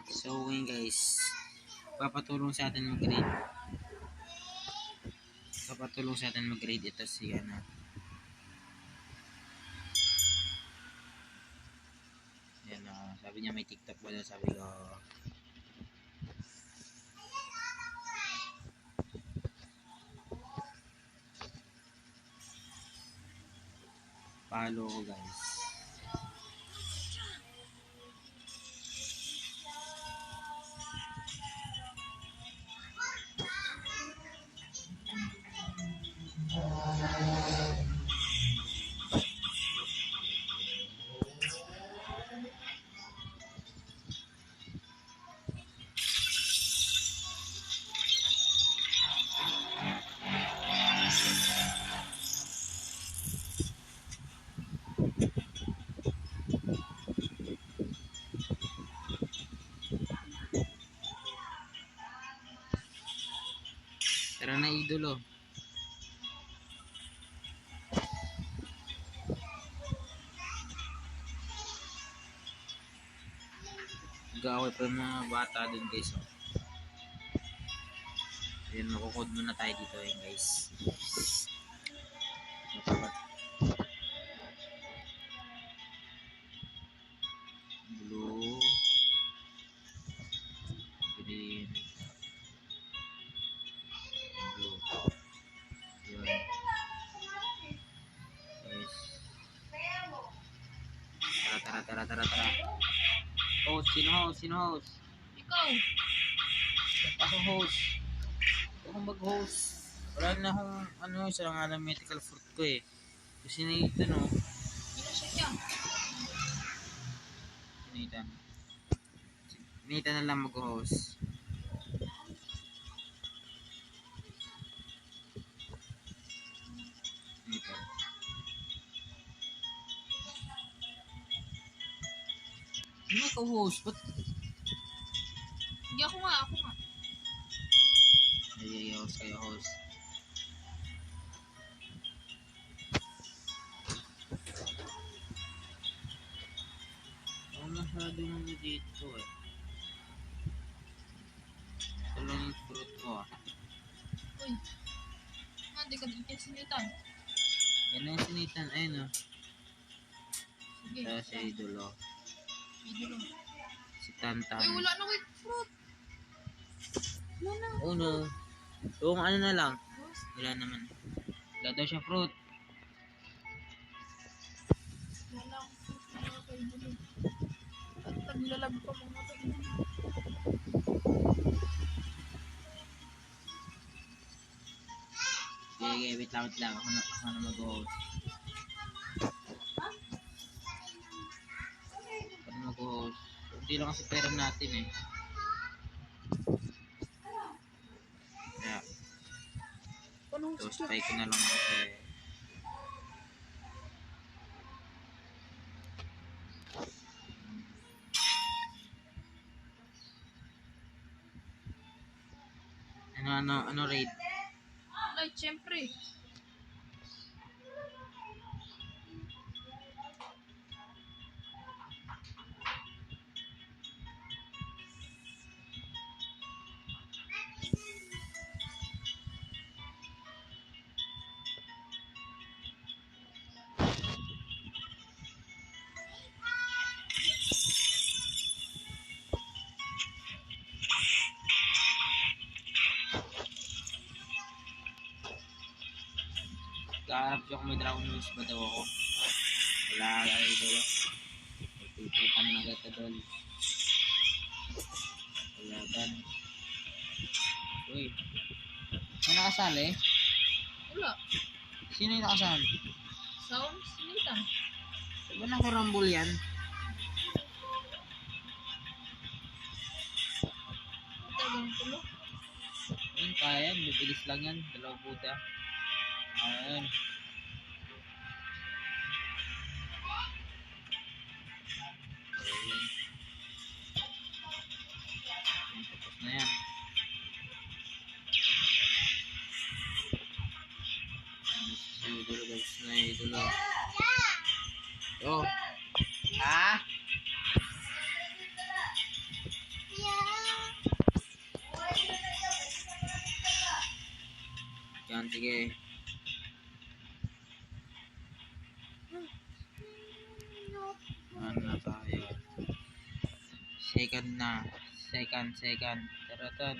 So ngayon guys, papatulong sa atin mag-grade. Papatulong sa atin mag-grade ito si ano. Yan sabi niya may TikTok ba daw, sabi ko. Follow ko guys. Tara na idolo. Gawin pa yung mga bata dun guys. Ayan, makukod muna tayo dito guys. Blue, green, blue. Yun. Guys. Tara. Host, sino host? Ikaw. Pasok host. Ako mag-host. Wala na akong isa lang nga ng medical fruit ko eh. Kasi Nathan Nathan na lang mag-host. Nathan. Hindi ako host. Ba't? Hindi ako nga. Ay, host kayo host. Ako masyadong ano dito eh. Ito lang yung fruit ko ah. Uy. Hindi ka dito sinitan. Yan na yung sinitan. Ayun oh. Sige. Ito si idolo. Idolo. Si Tantan. Uy, wala na wait fruit. Wala na. Oh no. Yung ano na lang. Wala naman. Wala daw siya fruit. Wala akong fruit na mga kaidolo. At naglalag pa mga kaidolo. Okay, wait lang. Ako na mag-host. Ako na mag-host. Hindi lang kasi pera natin eh. Kaya, ito, spy ko na lang kasi. Ano raid? Ay, syempre. Kaharap siya kung may Dragon News ba daw ako. Wala idol. Magpipilitan na agad idol. Wala gan. Uy. May nakasali? Wala. Sino yung nakasali? Sound sinitan. Diba nakarambol yan? Tagang tulo. Ayun, kaya yan. Bibilis lang yan. Dalawang buta. Ayun. Ayun. Tapos na yan. Idol guys na idol. Oh. Ha? Sige. Ano na tayo? Second na. Second. Tara, Tan.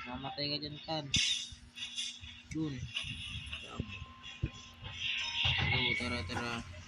Mamatay ka dyan, Tan. Dun. Go, tara.